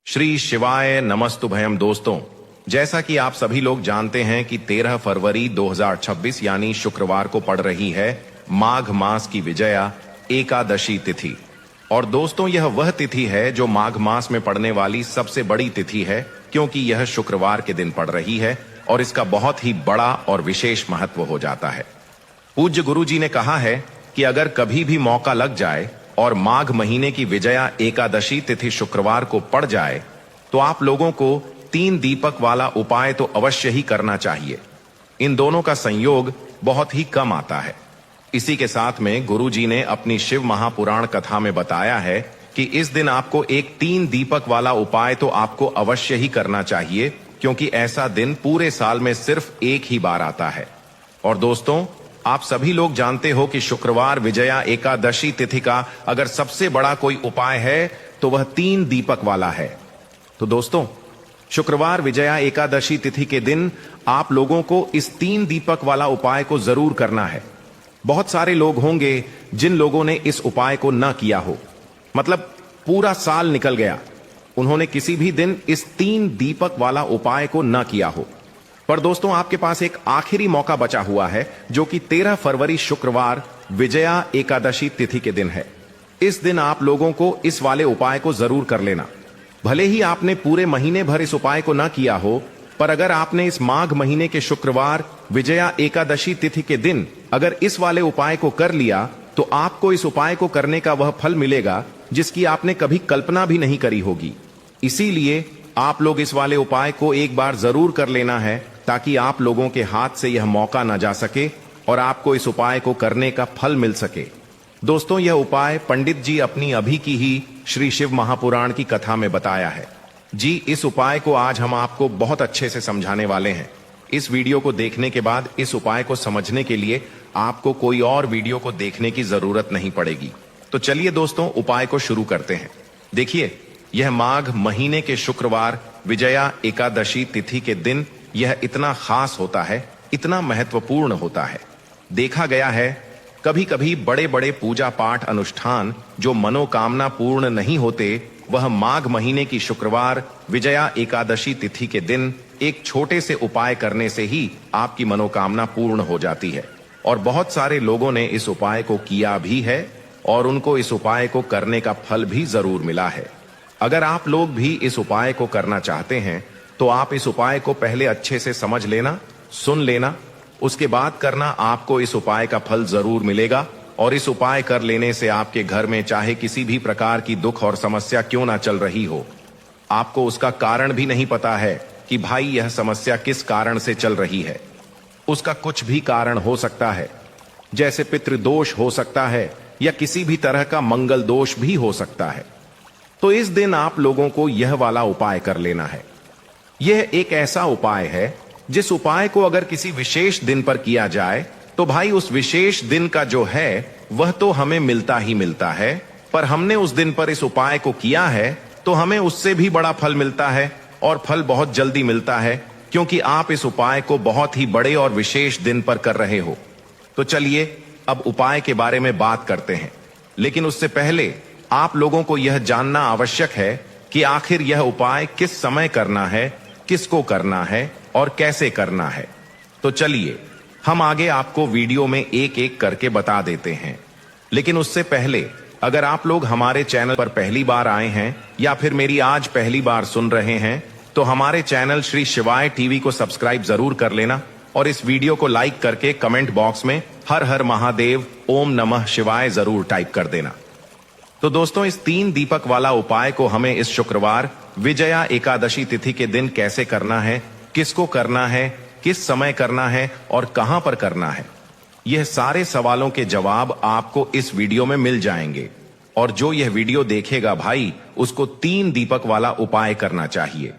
श्री शिवाय नमस्तुभयम। दोस्तों, जैसा कि आप सभी लोग जानते हैं कि 13 फरवरी 2026 यानी शुक्रवार को पड़ रही है माघ मास की विजया एकादशी तिथि। और दोस्तों, यह वह तिथि है जो माघ मास में पड़ने वाली सबसे बड़ी तिथि है, क्योंकि यह शुक्रवार के दिन पड़ रही है और इसका बहुत ही बड़ा और विशेष महत्व हो जाता है। पूज्य गुरु जी ने कहा है कि अगर कभी भी मौका लग जाए और माघ महीने की विजया एकादशी तिथि शुक्रवार को पड़ जाए तो आप लोगों को 3 दीपक वाला उपाय तो अवश्य ही करना चाहिए। इन दोनों का संयोग बहुत ही कम आता है। इसी के साथ में गुरु जी ने अपनी शिव महापुराण कथा में बताया है कि इस दिन आपको एक 3 दीपक वाला उपाय तो आपको अवश्य ही करना चाहिए, क्योंकि ऐसा दिन पूरे साल में सिर्फ एक ही बार आता है। और दोस्तों, आप सभी लोग जानते हो कि शुक्रवार विजया एकादशी तिथि का अगर सबसे बड़ा कोई उपाय है तो वह 3 दीपक वाला है। तो दोस्तों, शुक्रवार विजया एकादशी तिथि के दिन आप लोगों को इस 3 दीपक वाला उपाय को जरूर करना है। बहुत सारे लोग होंगे जिन लोगों ने इस उपाय को न किया हो, मतलब पूरा साल निकल गया, उन्होंने किसी भी दिन इस 3 दीपक वाला उपाय को न किया हो। पर दोस्तों, आपके पास एक आखिरी मौका बचा हुआ है, जो कि 13 फरवरी शुक्रवार विजया एकादशी तिथि के दिन है। इस दिन आप लोगों को इस वाले उपाय को जरूर कर लेना। भले ही आपने पूरे महीने भर इस उपाय को ना किया हो, पर अगर आपने इस माघ महीने के शुक्रवार विजया एकादशी तिथि के दिन अगर इस वाले उपाय को कर लिया तो आपको इस उपाय को करने का वह फल मिलेगा जिसकी आपने कभी कल्पना भी नहीं करी होगी। इसीलिए आप लोग इस वाले उपाय को एक बार जरूर कर लेना है, ताकि आप लोगों के हाथ से यह मौका न जा सके और आपको इस उपाय को करने का फल मिल सके। दोस्तों, यह उपाय पंडित जी अपनी अभी की ही श्री शिव महापुराण की कथा में बताया है। जी, इस उपाय को आज हम आपको बहुत अच्छे से समझाने वाले हैं। इस वीडियो को देखने के बाद इस उपाय को समझने के लिए आपको कोई और वीडियो को देखने की जरूरत नहीं पड़ेगी। तो चलिए दोस्तों, उपाय को शुरू करते हैं। देखिए, यह माघ महीने के शुक्रवार विजया एकादशी तिथि के दिन यह इतना खास होता है, इतना महत्वपूर्ण होता है। देखा गया है कभी कभी बड़े बड़े पूजा पाठ अनुष्ठान जो मनोकामना पूर्ण नहीं होते, वह माघ महीने की शुक्रवार विजया एकादशी तिथि के दिन एक छोटे से उपाय करने से ही आपकी मनोकामना पूर्ण हो जाती है। और बहुत सारे लोगों ने इस उपाय को किया भी है और उनको इस उपाय को करने का फल भी जरूर मिला है। अगर आप लोग भी इस उपाय को करना चाहते हैं तो आप इस उपाय को पहले अच्छे से समझ लेना, सुन लेना, उसके बाद करना। आपको इस उपाय का फल जरूर मिलेगा और इस उपाय कर लेने से आपके घर में चाहे किसी भी प्रकार की दुख और समस्या क्यों ना चल रही हो, आपको उसका कारण भी नहीं पता है कि भाई यह समस्या किस कारण से चल रही है। उसका कुछ भी कारण हो सकता है, जैसे पितृदोष हो सकता है या किसी भी तरह का मंगल दोष भी हो सकता है। तो इस दिन आप लोगों को यह वाला उपाय कर लेना है। यह एक ऐसा उपाय है जिस उपाय को अगर किसी विशेष दिन पर किया जाए तो भाई उस विशेष दिन का जो है वह तो हमें मिलता ही मिलता है, पर हमने उस दिन पर इस उपाय को किया है तो हमें उससे भी बड़ा फल मिलता है, और फल बहुत जल्दी मिलता है, क्योंकि आप इस उपाय को बहुत ही बड़े और विशेष दिन पर कर रहे हो। तो चलिए अब उपाय के बारे में बात करते हैं, लेकिन उससे पहले आप लोगों को यह जानना आवश्यक है कि आखिर यह उपाय किस समय करना है, किसको करना है और कैसे करना है। तो चलिए हम आगे आपको वीडियो में एक एक करके बता देते हैं। लेकिन उससे पहले अगर आप लोग हमारे चैनल पर पहली बार आए हैं या फिर मेरी आज पहली बार सुन रहे हैं तो हमारे चैनल श्री शिवाय टीवी को सब्सक्राइब जरूर कर लेना और इस वीडियो को लाइक करके कमेंट बॉक्स में हर हर महादेव ओम नमः शिवाय जरूर टाइप कर देना। तो दोस्तों, इस 3 दीपक वाला उपाय को हमें इस शुक्रवार विजया एकादशी तिथि के दिन कैसे करना है, किसको करना है, किस समय करना है और कहां पर करना है, यह सारे सवालों के जवाब आपको इस वीडियो में मिल जाएंगे। और जो यह वीडियो देखेगा भाई, उसको 3 दीपक वाला उपाय करना चाहिए,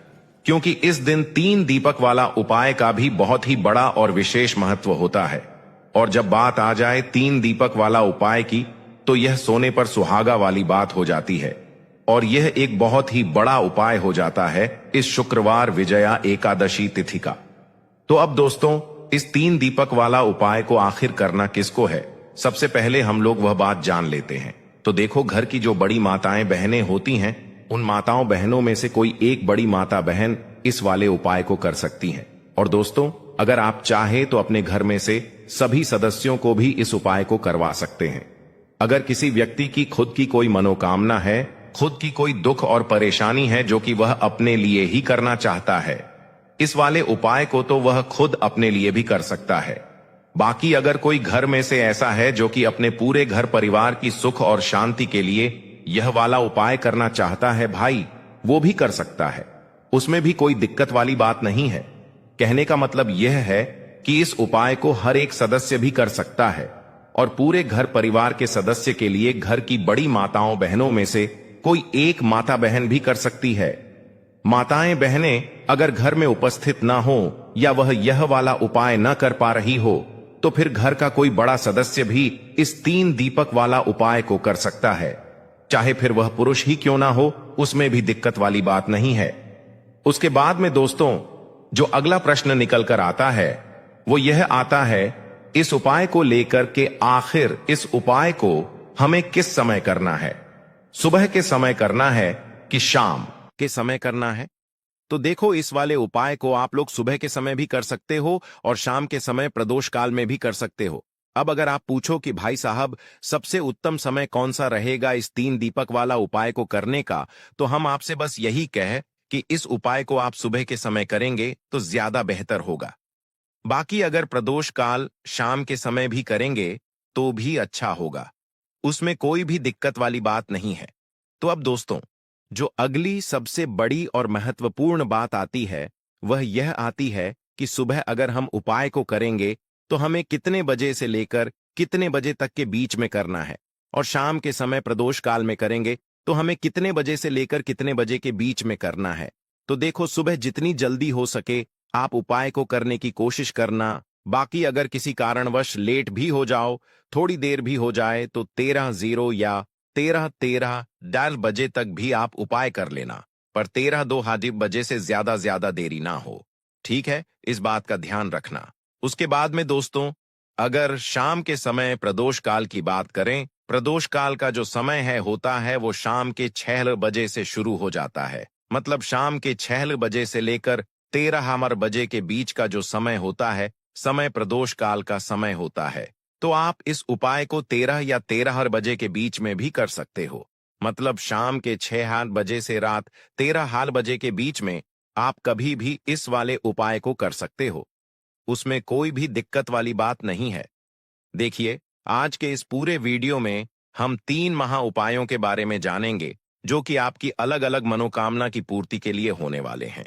क्योंकि इस दिन 3 दीपक वाला उपाय का भी बहुत ही बड़ा और विशेष महत्व होता है। और जब बात आ जाए 3 दीपक वाला उपाय की, तो यह सोने पर सुहागा वाली बात हो जाती है और यह एक बहुत ही बड़ा उपाय हो जाता है इस शुक्रवार विजया एकादशी तिथि का। तो अब दोस्तों, इस 3 दीपक वाला उपाय को आखिर करना किसको है, सबसे पहले हम लोग वह बात जान लेते हैं। तो देखो, घर की जो बड़ी माताएं बहनें होती हैं उन माताओं बहनों में से कोई एक बड़ी माता बहन इस वाले उपाय को कर सकती हैं। और दोस्तों, अगर आप चाहे तो अपने घर में से सभी सदस्यों को भी इस उपाय को करवा सकते हैं। अगर किसी व्यक्ति की खुद की कोई मनोकामना है, खुद की कोई दुख और परेशानी है जो कि वह अपने लिए ही करना चाहता है, इस वाले उपाय को तो वह खुद अपने लिए भी कर सकता है। बाकी अगर कोई घर में से ऐसा है जो कि अपने पूरे घर परिवार की सुख और शांति के लिए यह वाला उपाय करना चाहता है भाई, वो भी कर सकता है। उसमें भी कोई दिक्कत वाली बात नहीं है। कहने का मतलब यह है कि इस उपाय को हर एक सदस्य भी कर सकता है और पूरे घर परिवार के सदस्य के लिए घर की बड़ी माताओं बहनों में से कोई एक माता बहन भी कर सकती है। माताएं बहनें अगर घर में उपस्थित ना हो या वह यह वाला उपाय न कर पा रही हो तो फिर घर का कोई बड़ा सदस्य भी इस 3 दीपक वाला उपाय को कर सकता है। चाहे फिर वह पुरुष ही क्यों ना हो, उसमें भी दिक्कत वाली बात नहीं है। उसके बाद में दोस्तों, जो अगला प्रश्न निकल कर आता है वो यह आता है, इस उपाय को लेकर के आखिर इस उपाय को हमें किस समय करना है? सुबह के समय करना है कि शाम के समय करना है? तो देखो, इस वाले उपाय को आप लोग सुबह के समय भी कर सकते हो और शाम के समय प्रदोष काल में भी कर सकते हो। अब अगर आप पूछो कि भाई साहब सबसे उत्तम समय कौन सा रहेगा इस 3 दीपक वाला उपाय को करने का, तो हम आपसे बस यही कहे कि इस उपाय को आप सुबह के समय करेंगे तो ज्यादा बेहतर होगा। बाकी अगर प्रदोष काल शाम के समय भी करेंगे तो भी अच्छा होगा, उसमें कोई भी दिक्कत वाली बात नहीं है। तो अब दोस्तों, जो अगली सबसे बड़ी और महत्वपूर्ण बात आती है वह यह आती है कि सुबह अगर हम उपाय को करेंगे तो हमें कितने बजे से लेकर कितने बजे तक के बीच में करना है, और शाम के समय प्रदोष काल में करेंगे तो हमें कितने बजे से लेकर कितने बजे के बीच में करना है। तो देखो, सुबह जितनी जल्दी हो सके आप उपाय को करने की कोशिश करना। बाकी अगर किसी कारणवश लेट भी हो जाओ, थोड़ी देर भी हो जाए, तो 13:00 या 13:13 बजे तक भी आप उपाय कर लेना, पर 13:02 बजे से ज्यादा देरी ना हो। ठीक है, इस बात का ध्यान रखना। उसके बाद में दोस्तों, अगर शाम के समय प्रदोष काल की बात करें, प्रदोष काल का जो समय है होता है वो शाम के 6 बजे से शुरू हो जाता है। मतलब शाम के 6 बजे से लेकर 13 बजे के बीच का जो समय होता है, समय प्रदोष काल का समय होता है। तो आप इस उपाय को 13 या 13 बजे के बीच में भी कर सकते हो। मतलब शाम के 6 बजे से रात 13 बजे के बीच में आप कभी भी इस वाले उपाय को कर सकते हो, उसमें कोई भी दिक्कत वाली बात नहीं है। देखिए, आज के इस पूरे वीडियो में हम 3 महा उपायों के बारे में जानेंगे जो कि आपकी अलग अलग मनोकामना की पूर्ति के लिए होने वाले हैं।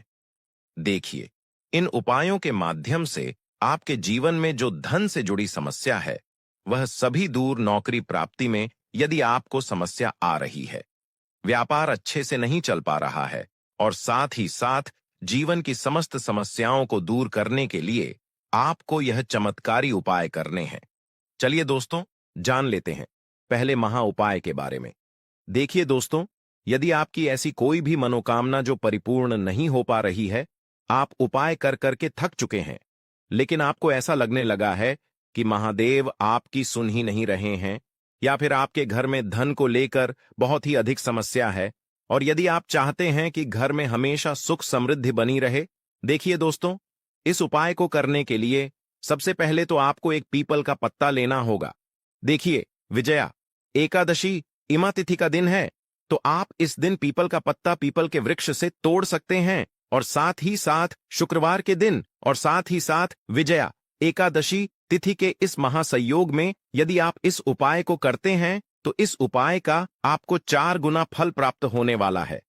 देखिए, इन उपायों के माध्यम से आपके जीवन में जो धन से जुड़ी समस्या है वह सभी दूर, नौकरी प्राप्ति में यदि आपको समस्या आ रही है, व्यापार अच्छे से नहीं चल पा रहा है, और साथ ही साथ जीवन की समस्त समस्याओं को दूर करने के लिए आपको यह चमत्कारी उपाय करने हैं। चलिए दोस्तों, जान लेते हैं पहले महा उपाय के बारे में। देखिए दोस्तों, यदि आपकी ऐसी कोई भी मनोकामना जो परिपूर्ण नहीं हो पा रही है, आप उपाय कर करके थक चुके हैं, लेकिन आपको ऐसा लगने लगा है कि महादेव आपकी सुन ही नहीं रहे हैं, या फिर आपके घर में धन को लेकर बहुत ही अधिक समस्या है, और यदि आप चाहते हैं कि घर में हमेशा सुख समृद्धि बनी रहे, देखिए दोस्तों, इस उपाय को करने के लिए सबसे पहले तो आपको एक पीपल का पत्ता लेना होगा। देखिए, विजया एकादशी इमा तिथि का दिन है, तो आप इस दिन पीपल का पत्ता पीपल के वृक्ष से तोड़ सकते हैं, और साथ ही साथ शुक्रवार के दिन और साथ ही साथ विजया एकादशी तिथि के इस महासंयोग में यदि आप इस उपाय को करते हैं तो इस उपाय का आपको 4 गुना फल प्राप्त होने वाला है।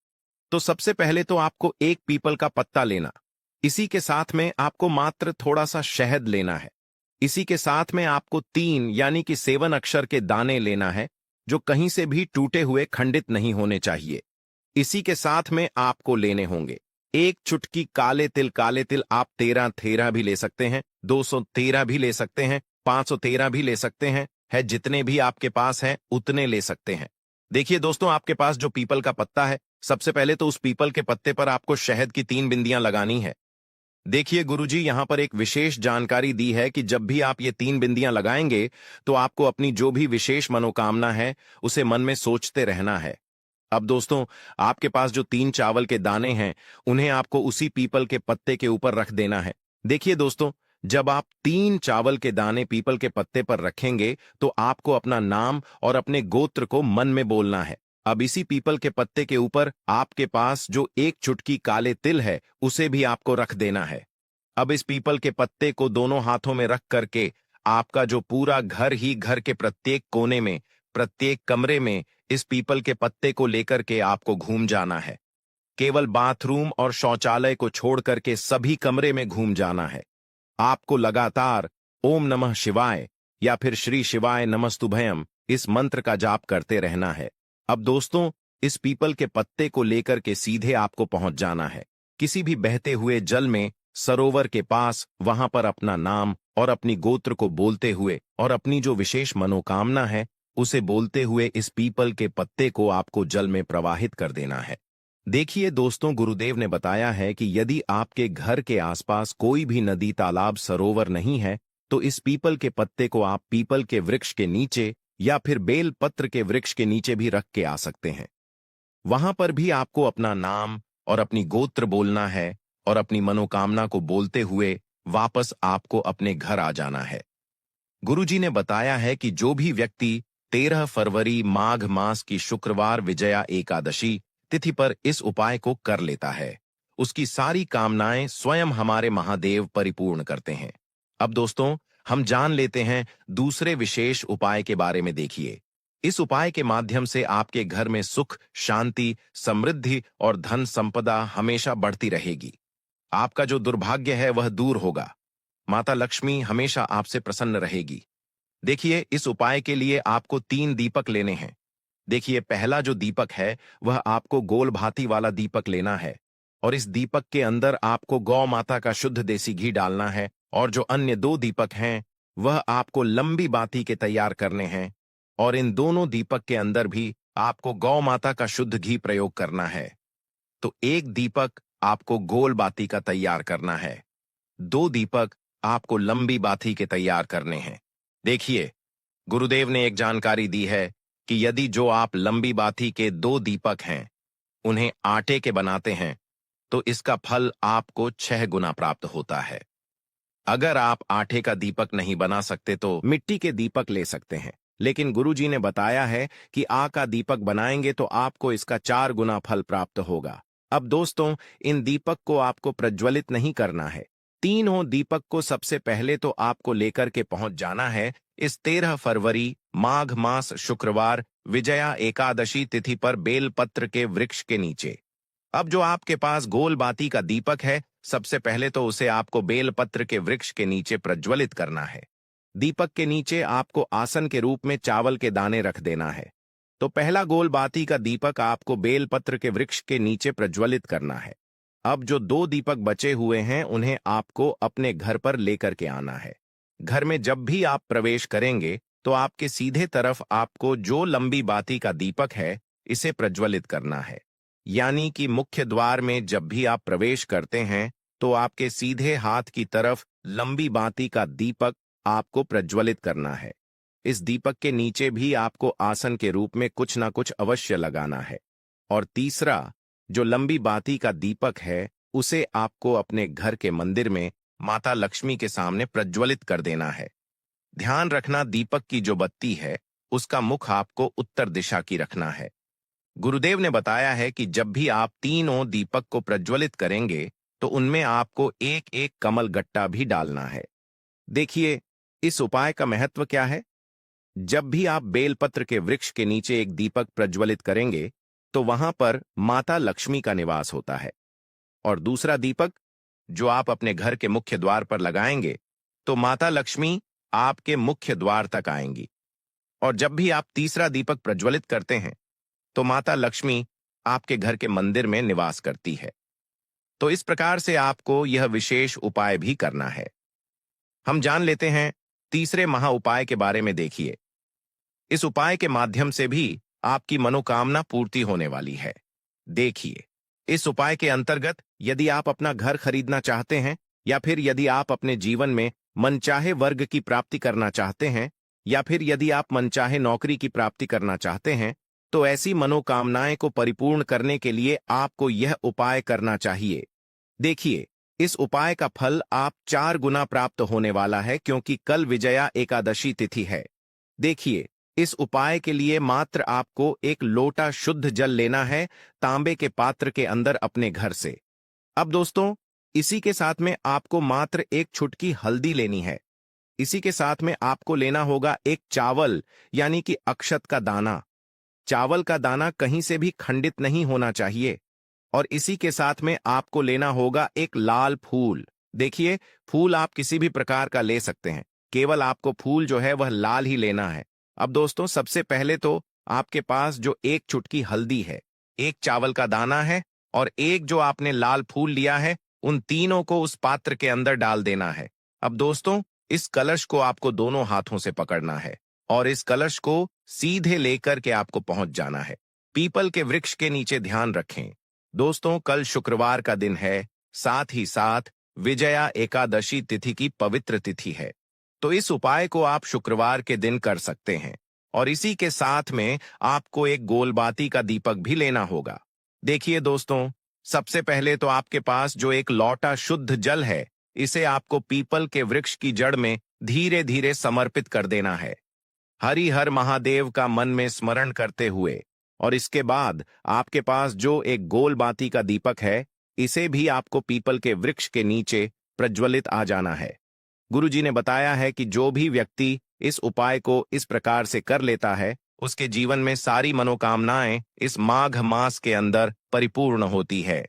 तो सबसे पहले तो आपको एक पीपल का पत्ता लेना, इसी के साथ में आपको मात्र थोड़ा सा शहद लेना है, इसी के साथ में आपको 3 यानी कि 7 अक्षर के दाने लेना है जो कहीं से भी टूटे हुए खंडित नहीं होने चाहिए। इसी के साथ में आपको लेने होंगे एक चुटकी काले तिल आप 13 भी ले सकते हैं, 213 भी ले सकते हैं, 513 भी ले सकते हैं, है जितने भी आपके पास हैं उतने ले सकते हैं। देखिए दोस्तों, आपके पास जो पीपल का पत्ता है, सबसे पहले तो उस पीपल के पत्ते पर आपको शहद की 3 बिंदियां लगानी है। देखिए गुरुजी, यहां पर एक विशेष जानकारी दी है कि जब भी आप ये 3 बिंदियां लगाएंगे तो आपको अपनी जो भी विशेष मनोकामना है उसे मन में सोचते रहना है, अब दोस्तों, आपके पास जो 3 चावल के दाने हैं, उन्हें आपको उसी पीपल के पत्ते के ऊपर रख देना है। देखिए दोस्तों, जब आप 3 चावल के दाने पीपल के पत्ते पर रखेंगे, तो आपको अपना नाम और अपने गोत्र को मन में बोलना है। अब इसी पीपल के पत्ते के ऊपर आपके पास जो 1 चुटकी काले तिल है, उसे भी आपको रख देना है। अब इस पीपल के पत्ते को दोनों हाथों में रख करके आपका जो पूरा घर ही घर के प्रत्येक कोने में, प्रत्येक कमरे में इस पीपल के पत्ते को लेकर के आपको घूम जाना है। केवल बाथरूम और शौचालय को छोड़ करके सभी कमरे में घूम जाना है। आपको लगातार ओम नमः शिवाय या फिर श्री शिवाय नमस्तुभयम इस मंत्र का जाप करते रहना है। अब दोस्तों, इस पीपल के पत्ते को लेकर के सीधे आपको पहुंच जाना है किसी भी बहते हुए जल में, सरोवर के पास। वहां पर अपना नाम और अपनी गोत्र को बोलते हुए और अपनी जो विशेष मनोकामना है उसे बोलते हुए इस पीपल के पत्ते को आपको जल में प्रवाहित कर देना है। देखिए दोस्तों, गुरुदेव ने बताया है कि यदि आपके घर के आसपास कोई भी नदी, तालाब, सरोवर नहीं है, तो इस पीपल के पत्ते को आप पीपल के वृक्ष के नीचे या फिर बेल पत्र के वृक्ष के नीचे भी रख के आ सकते हैं। वहां पर भी आपको अपना नाम और अपनी गोत्र बोलना है और अपनी मनोकामना को बोलते हुए वापस आपको अपने घर आ जाना है। गुरुजी ने बताया है कि जो भी व्यक्ति 13 फरवरी माघ मास की शुक्रवार विजया एकादशी तिथि पर इस उपाय को कर लेता है, उसकी सारी कामनाएं स्वयं हमारे महादेव परिपूर्ण करते हैं। अब दोस्तों, हम जान लेते हैं दूसरे विशेष उपाय के बारे में। देखिए, इस उपाय के माध्यम से आपके घर में सुख, शांति, समृद्धि और धन संपदा हमेशा बढ़ती रहेगी। आपका जो दुर्भाग्य है वह दूर होगा। माता लक्ष्मी हमेशा आपसे प्रसन्न रहेगी। देखिए, इस उपाय के लिए आपको 3 दीपक लेने हैं। देखिए, पहला जो दीपक है वह आपको गोल भाती वाला दीपक लेना है और इस दीपक के अंदर आपको गौ माता का शुद्ध देसी घी डालना है। और जो अन्य 2 दीपक हैं वह आपको लंबी बाती के तैयार करने हैं और इन दोनों दीपक के अंदर भी आपको गौ माता का शुद्ध घी प्रयोग करना है। तो 1 दीपक आपको गोल बाती का तैयार करना है, 2 दीपक आपको लंबी बाती के तैयार करने हैं। देखिए, गुरुदेव ने एक जानकारी दी है कि यदि जो आप लंबी बाती के 2 दीपक हैं उन्हें आटे के बनाते हैं तो इसका फल आपको 6 गुना प्राप्त होता है। अगर आप आटे का दीपक नहीं बना सकते तो मिट्टी के दीपक ले सकते हैं, लेकिन गुरुजी ने बताया है कि आ का दीपक बनाएंगे तो आपको इसका 4 गुना फल प्राप्त होगा। अब दोस्तों, इन दीपक को आपको प्रज्वलित नहीं करना है। तीनों दीपक को सबसे पहले तो आपको लेकर के पहुंच जाना है इस 13 फरवरी माघ मास शुक्रवार विजया एकादशी तिथि पर बेलपत्र के वृक्ष के नीचे। अब जो आपके पास गोल बाती का दीपक है, सबसे पहले तो उसे आपको बेलपत्र के वृक्ष के नीचे प्रज्वलित करना है। दीपक के नीचे आपको आसन के रूप में चावल के दाने रख देना है। तो पहला गोल बाती का दीपक आपको बेलपत्र के वृक्ष के नीचे प्रज्वलित करना है। अब जो 2 दीपक बचे हुए हैं उन्हें आपको अपने घर पर लेकर के आना है। घर में जब भी आप प्रवेश करेंगे तो आपके सीधे तरफ आपको जो लंबी बाती का दीपक है इसे प्रज्वलित करना है। यानी कि मुख्य द्वार में जब भी आप प्रवेश करते हैं तो आपके सीधे हाथ की तरफ लंबी बाती का दीपक आपको प्रज्वलित करना है। इस दीपक के नीचे भी आपको आसन के रूप में कुछ ना कुछ अवश्य लगाना है। और तीसरा, जो लंबी बाती का दीपक है उसे आपको अपने घर के मंदिर में माता लक्ष्मी के सामने प्रज्वलित कर देना है। ध्यान रखना, दीपक की जो बत्ती है उसका मुख आपको उत्तर दिशा की रखना है। गुरुदेव ने बताया है कि जब भी आप तीनों दीपक को प्रज्वलित करेंगे तो उनमें आपको एक एक कमल गट्टा भी डालना है। देखिए, इस उपाय का महत्व क्या है। जब भी आप बेलपत्र के वृक्ष के नीचे एक दीपक प्रज्वलित करेंगे तो वहां पर माता लक्ष्मी का निवास होता है। और दूसरा दीपक जो आप अपने घर के मुख्य द्वार पर लगाएंगे तो माता लक्ष्मी आपके मुख्य द्वार तक आएंगी। और जब भी आप तीसरा दीपक प्रज्वलित करते हैं तो माता लक्ष्मी आपके घर के मंदिर में निवास करती है। तो इस प्रकार से आपको यह विशेष उपाय भी करना है। हम जान लेते हैं तीसरे महा उपाय के बारे में। देखिए, इस उपाय के माध्यम से भी आपकी मनोकामना पूर्ति होने वाली है। देखिए, इस उपाय के अंतर्गत यदि आप अपना घर खरीदना चाहते हैं या फिर यदि आप अपने जीवन में मनचाहे वर्ग की प्राप्ति करना चाहते हैं या फिर यदि आप मनचाहे नौकरी की प्राप्ति करना चाहते हैं तो ऐसी मनोकामनाएं को परिपूर्ण करने के लिए आपको यह उपाय करना चाहिए। देखिए, इस उपाय का फल आप 4 गुना प्राप्त होने वाला है, क्योंकि कल विजया एकादशी तिथि है। देखिए, इस उपाय के लिए मात्र आपको एक लोटा शुद्ध जल लेना है, तांबे के पात्र के अंदर अपने घर से। अब दोस्तों, इसी के साथ में आपको मात्र एक चुटकी हल्दी लेनी है। इसी के साथ में आपको लेना होगा एक चावल यानी कि अक्षत का दाना। चावल का दाना कहीं से भी खंडित नहीं होना चाहिए। और इसी के साथ में आपको लेना होगा एक लाल फूल। देखिए, फूल आप किसी भी प्रकार का ले सकते हैं, केवल आपको फूल जो है वह लाल ही लेना है। अब दोस्तों, सबसे पहले तो आपके पास जो एक चुटकी हल्दी है, एक चावल का दाना है और एक जो आपने लाल फूल लिया है, उन तीनों को उस पात्र के अंदर डाल देना है। अब दोस्तों, इस कलश को आपको दोनों हाथों से पकड़ना है और इस कलश को सीधे लेकर के आपको पहुंच जाना है। पीपल के वृक्ष के नीचे ध्यान रखें। दोस्तों, कल शुक्रवार का दिन है, साथ ही साथ विजया एकादशी तिथि की पवित्र तिथि है। तो इस उपाय को आप शुक्रवार के दिन कर सकते हैं। और इसी के साथ में आपको एक गोलबाती का दीपक भी लेना होगा। देखिए दोस्तों, सबसे पहले तो आपके पास जो एक लौटा शुद्ध जल है, इसे आपको पीपल के वृक्ष की जड़ में धीरे धीरे समर्पित कर देना है, हरि हर महादेव का मन में स्मरण करते हुए। और इसके बाद आपके पास जो एक गोल बाती का दीपक है, इसे भी आपको पीपल के वृक्ष के नीचे प्रज्वलित आ जाना है। गुरुजी ने बताया है कि जो भी व्यक्ति इस उपाय को इस प्रकार से कर लेता है, उसके जीवन में सारी मनोकामनाएं इस माघ मास के अंदर परिपूर्ण होती है।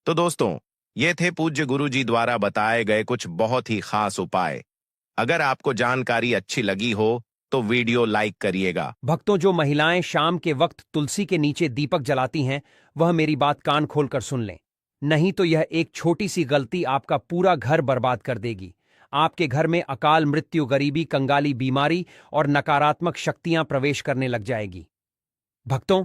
तो दोस्तों, ये थे पूज्य गुरुजी द्वारा बताए गए कुछ बहुत ही खास उपाय। अगर आपको जानकारी अच्छी लगी हो तो वीडियो लाइक करिएगा। भक्तों, जो महिलाएं शाम के वक्त तुलसी के नीचे दीपक जलाती हैं, वह मेरी बात कान खोलकर सुन लें। नहीं तो यह एक छोटी सी गलती आपका पूरा घर बर्बाद कर देगी। आपके घर में अकाल मृत्यु, गरीबी, कंगाली, बीमारी और नकारात्मक शक्तियां प्रवेश करने लग जाएगी। भक्तों,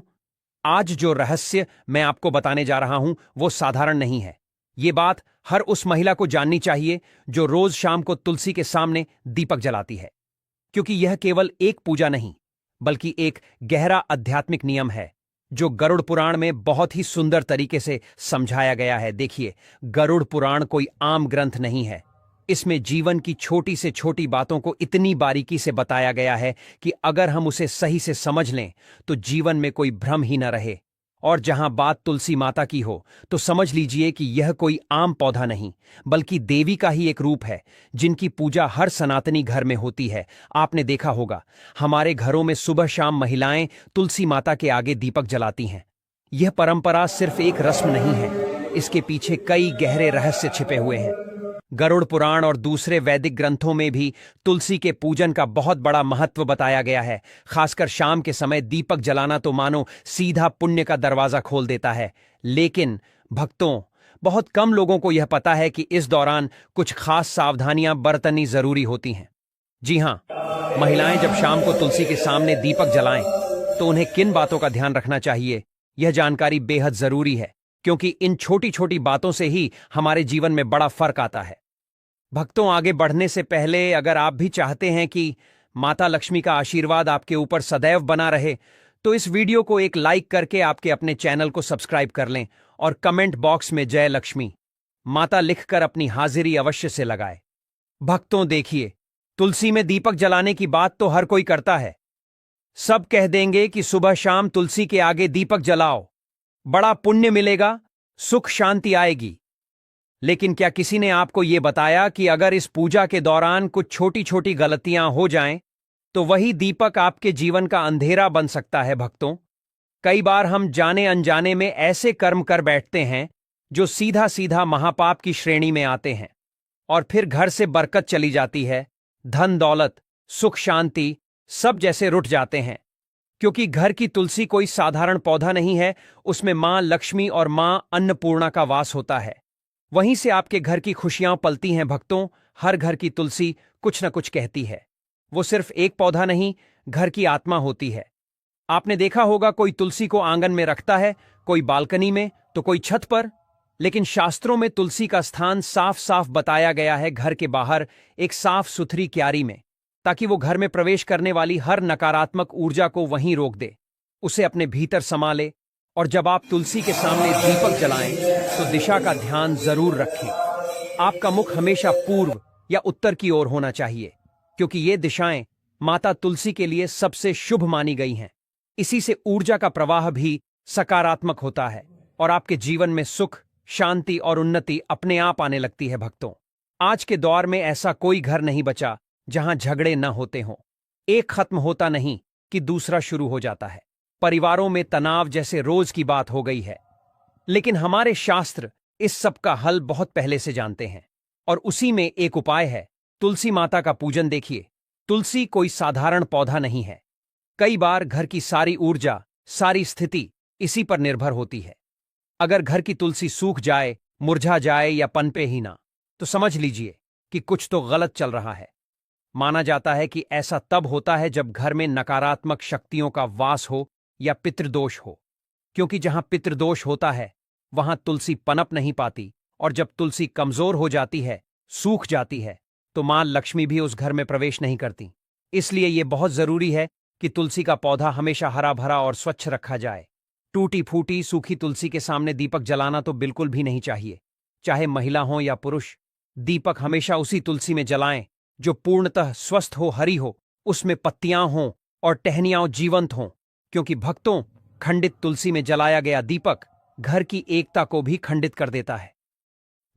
आज जो रहस्य मैं आपको बताने जा रहा हूं, वो साधारण नहीं है। ये बात हर उस महिला को जाननी चाहिए जो रोज शाम को तुलसी के सामने दीपक जलाती है, क्योंकि यह केवल एक पूजा नहीं, बल्कि एक गहरा आध्यात्मिक नियम है जो गरुड़ पुराण में बहुत ही सुंदर तरीके से समझाया गया है। देखिए, गरुड़ पुराण कोई आम ग्रंथ नहीं है। इसमें जीवन की छोटी से छोटी बातों को इतनी बारीकी से बताया गया है कि अगर हम उसे सही से समझ लें तो जीवन में कोई भ्रम ही न रहे। और जहां बात तुलसी माता की हो, तो समझ लीजिए कि यह कोई आम पौधा नहीं, बल्कि देवी का ही एक रूप है, जिनकी पूजा हर सनातनी घर में होती है। आपने देखा होगा, हमारे घरों में सुबह शाम महिलाएं तुलसी माता के आगे दीपक जलाती हैं। यह परंपरा सिर्फ एक रस्म नहीं है, इसके पीछे कई गहरे रहस्य छिपे हुए हैं। गरुड़ पुराण और दूसरे वैदिक ग्रंथों में भी तुलसी के पूजन का बहुत बड़ा महत्व बताया गया है। खासकर शाम के समय दीपक जलाना तो मानो सीधा पुण्य का दरवाजा खोल देता है। लेकिन भक्तों, बहुत कम लोगों को यह पता है कि इस दौरान कुछ खास सावधानियां बरतनी जरूरी होती हैं। जी हां, महिलाएं जब शाम को तुलसी के सामने दीपक जलाएं, तो उन्हें किन बातों का ध्यान रखना चाहिए, यह जानकारी बेहद जरूरी है, क्योंकि इन छोटी छोटी बातों से ही हमारे जीवन में बड़ा फर्क आता है। भक्तों, आगे बढ़ने से पहले अगर आप भी चाहते हैं कि माता लक्ष्मी का आशीर्वाद आपके ऊपर सदैव बना रहे, तो इस वीडियो को एक लाइक करके आपके अपने चैनल को सब्सक्राइब कर लें और कमेंट बॉक्स में जय लक्ष्मी माता लिखकर अपनी हाजिरी अवश्य से लगाए। भक्तों देखिए, तुलसी में दीपक जलाने की बात तो हर कोई करता है। सब कह देंगे कि सुबह शाम तुलसी के आगे दीपक जलाओ, बड़ा पुण्य मिलेगा, सुख शांति आएगी। लेकिन क्या किसी ने आपको यह बताया कि अगर इस पूजा के दौरान कुछ छोटी छोटी गलतियां हो जाएं, तो वही दीपक आपके जीवन का अंधेरा बन सकता है। भक्तों, कई बार हम जाने अनजाने में ऐसे कर्म कर बैठते हैं जो सीधा सीधा महापाप की श्रेणी में आते हैं, और फिर घर से बरकत चली जाती है, धन दौलत, सुख शांति सब जैसे रुठ जाते हैं। क्योंकि घर की तुलसी कोई साधारण पौधा नहीं है, उसमें मां लक्ष्मी और मां अन्नपूर्णा का वास होता है। वहीं से आपके घर की खुशियां पलती हैं। भक्तों, हर घर की तुलसी कुछ न कुछ कहती है। वो सिर्फ एक पौधा नहीं, घर की आत्मा होती है। आपने देखा होगा, कोई तुलसी को आंगन में रखता है, कोई बालकनी में, तो कोई छत पर। लेकिन शास्त्रों में तुलसी का स्थान साफ साफ बताया गया है, घर के बाहर एक साफ सुथरी क्यारी में, ताकि वो घर में प्रवेश करने वाली हर नकारात्मक ऊर्जा को वहीं रोक दे। उसे अपने भीतर समा ले। और जब आप तुलसी के सामने दीपक जलाएं तो दिशा का ध्यान जरूर रखें। आपका मुख हमेशा पूर्व या उत्तर की ओर होना चाहिए, क्योंकि ये दिशाएं माता तुलसी के लिए सबसे शुभ मानी गई हैं। इसी से ऊर्जा का प्रवाह भी सकारात्मक होता है और आपके जीवन में सुख, शांति और उन्नति अपने आप आने लगती है। भक्तों, आज के दौर में ऐसा कोई घर नहीं बचा जहां झगड़े न होते हों। एक खत्म होता नहीं कि दूसरा शुरू हो जाता है। परिवारों में तनाव जैसे रोज की बात हो गई है। लेकिन हमारे शास्त्र इस सब का हल बहुत पहले से जानते हैं, और उसी में एक उपाय है, तुलसी माता का पूजन। देखिए, तुलसी कोई साधारण पौधा नहीं है। कई बार घर की सारी ऊर्जा, सारी स्थिति इसी पर निर्भर होती है। अगर घर की तुलसी सूख जाए, मुरझा जाए या पनपे ही ना, तो समझ लीजिए कि कुछ तो गलत चल रहा है। माना जाता है कि ऐसा तब होता है जब घर में नकारात्मक शक्तियों का वास हो या पितृदोष हो, क्योंकि जहां पितृदोष होता है वहां तुलसी पनप नहीं पाती, और जब तुलसी कमजोर हो जाती है, सूख जाती है, तो मां लक्ष्मी भी उस घर में प्रवेश नहीं करती। इसलिए यह बहुत जरूरी है कि तुलसी का पौधा हमेशा हरा भरा और स्वच्छ रखा जाए। टूटी फूटी सूखी तुलसी के सामने दीपक जलाना तो बिल्कुल भी नहीं चाहिए। चाहे महिला हो या पुरुष, दीपक हमेशा उसी तुलसी में जलाएं जो पूर्णतः स्वस्थ हो, हरी हो, उसमें पत्तियां हों और टहनियां जीवंत हों, क्योंकि भक्तों, खंडित तुलसी में जलाया गया दीपक घर की एकता को भी खंडित कर देता है।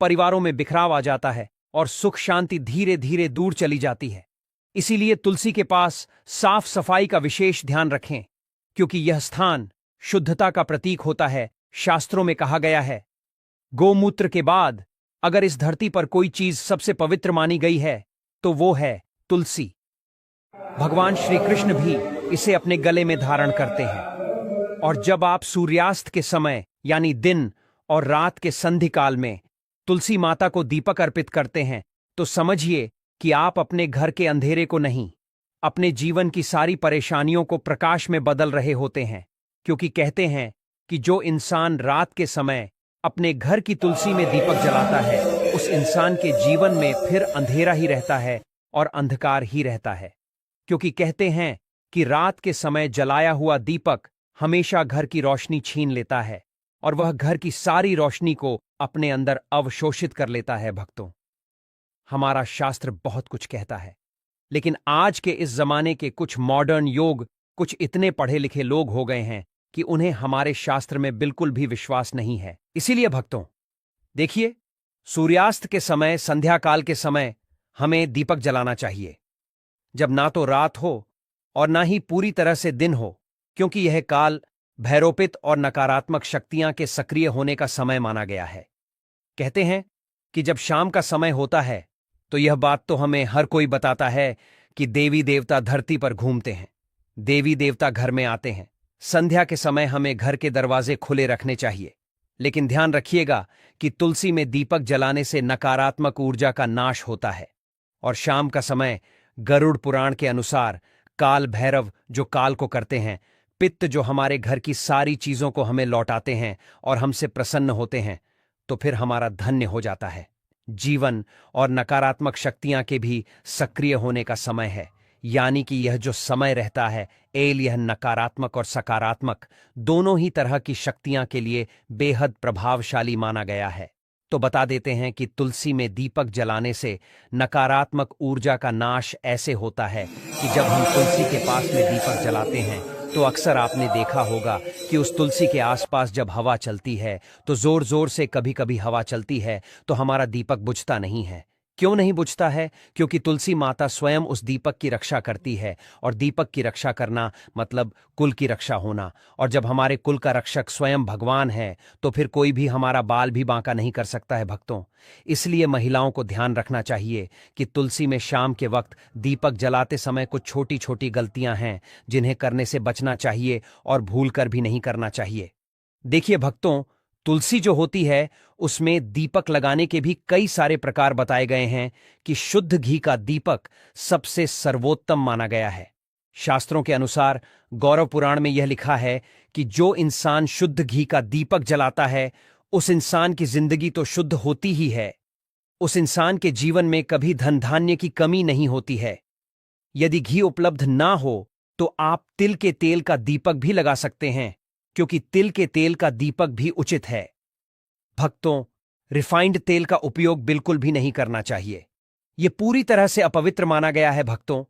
परिवारों में बिखराव आ जाता है और सुख शांति धीरे धीरे दूर चली जाती है। इसीलिए तुलसी के पास साफ सफाई का विशेष ध्यान रखें, क्योंकि यह स्थान शुद्धता का प्रतीक होता है। शास्त्रों में कहा गया है, गोमूत्र के बाद अगर इस धरती पर कोई चीज सबसे पवित्र मानी गई है तो वो है तुलसी। भगवान श्री कृष्ण भी इसे अपने गले में धारण करते हैं। और जब आप सूर्यास्त के समय यानी दिन और रात के संधि काल में तुलसी माता को दीपक अर्पित करते हैं, तो समझिए कि आप अपने घर के अंधेरे को नहीं, अपने जीवन की सारी परेशानियों को प्रकाश में बदल रहे होते हैं। क्योंकि कहते हैं कि जो इंसान रात के समय अपने घर की तुलसी में दीपक जलाता है, उस इंसान के जीवन में फिर अंधेरा ही रहता है और अंधकार ही रहता है। क्योंकि कहते हैं कि रात के समय जलाया हुआ दीपक हमेशा घर की रोशनी छीन लेता है और वह घर की सारी रोशनी को अपने अंदर अवशोषित कर लेता है। भक्तों, हमारा शास्त्र बहुत कुछ कहता है, लेकिन आज के इस जमाने के कुछ मॉडर्न योग, कुछ इतने पढ़े लिखे लोग हो गए हैं कि उन्हें हमारे शास्त्र में बिल्कुल भी विश्वास नहीं है। इसीलिए भक्तों, देखिए, सूर्यास्त के समय, संध्या काल के समय हमें दीपक जलाना चाहिए, जब ना तो रात हो और ना ही पूरी तरह से दिन हो, क्योंकि यह काल भैरोपित और नकारात्मक शक्तियां के सक्रिय होने का समय माना गया है। कहते हैं कि जब शाम का समय होता है तो यह बात तो हमें हर कोई बताता है कि देवी देवता धरती पर घूमते हैं, देवी देवता घर में आते हैं। संध्या के समय हमें घर के दरवाजे खुले रखने चाहिए, लेकिन ध्यान रखिएगा कि तुलसी में दीपक जलाने से नकारात्मक ऊर्जा का नाश होता है। और शाम का समय गरुड़ पुराण के अनुसार काल भैरव जो काल को करते हैं, पित्त जो हमारे घर की सारी चीजों को हमें लौटाते हैं और हमसे प्रसन्न होते हैं, तो फिर हमारा धन्य हो जाता है। जीवन और नकारात्मक शक्तियां के भी सक्रिय होने का समय है, यानी कि यह जो समय रहता है यह नकारात्मक और सकारात्मक दोनों ही तरह की शक्तियां के लिए बेहद प्रभावशाली माना गया है। तो बता देते हैं कि तुलसी में दीपक जलाने से नकारात्मक ऊर्जा का नाश ऐसे होता है कि जब हम तुलसी के पास में दीपक जलाते हैं तो अक्सर आपने देखा होगा कि उस तुलसी के आसपास जब हवा चलती है तो जोर जोर से कभी कभी हवा चलती है तो हमारा दीपक बुझता नहीं है। क्यों नहीं बुझता है? क्योंकि तुलसी माता स्वयं उस दीपक की रक्षा करती है, और दीपक की रक्षा करना मतलब कुल की रक्षा होना। और जब हमारे कुल का रक्षक स्वयं भगवान है तो फिर कोई भी हमारा बाल भी बांका नहीं कर सकता है। भक्तों, इसलिए महिलाओं को ध्यान रखना चाहिए कि तुलसी में शाम के वक्त दीपक जलाते समय कुछ छोटी छोटी गलतियां हैं जिन्हें करने से बचना चाहिए और भूल कर भी नहीं करना चाहिए। देखिए भक्तों, तुलसी जो होती है उसमें दीपक लगाने के भी कई सारे प्रकार बताए गए हैं कि शुद्ध घी का दीपक सबसे सर्वोत्तम माना गया है। शास्त्रों के अनुसार गौरव पुराण में यह लिखा है कि जो इंसान शुद्ध घी का दीपक जलाता है उस इंसान की जिंदगी तो शुद्ध होती ही है, उस इंसान के जीवन में कभी धन धान्य की कमी नहीं होती है। यदि घी उपलब्ध ना हो तो आप तिल के तेल का दीपक भी लगा सकते हैं, क्योंकि तिल के तेल का दीपक भी उचित है। भक्तों, रिफाइंड तेल का उपयोग बिल्कुल भी नहीं करना चाहिए। यह पूरी तरह से अपवित्र माना गया है भक्तों।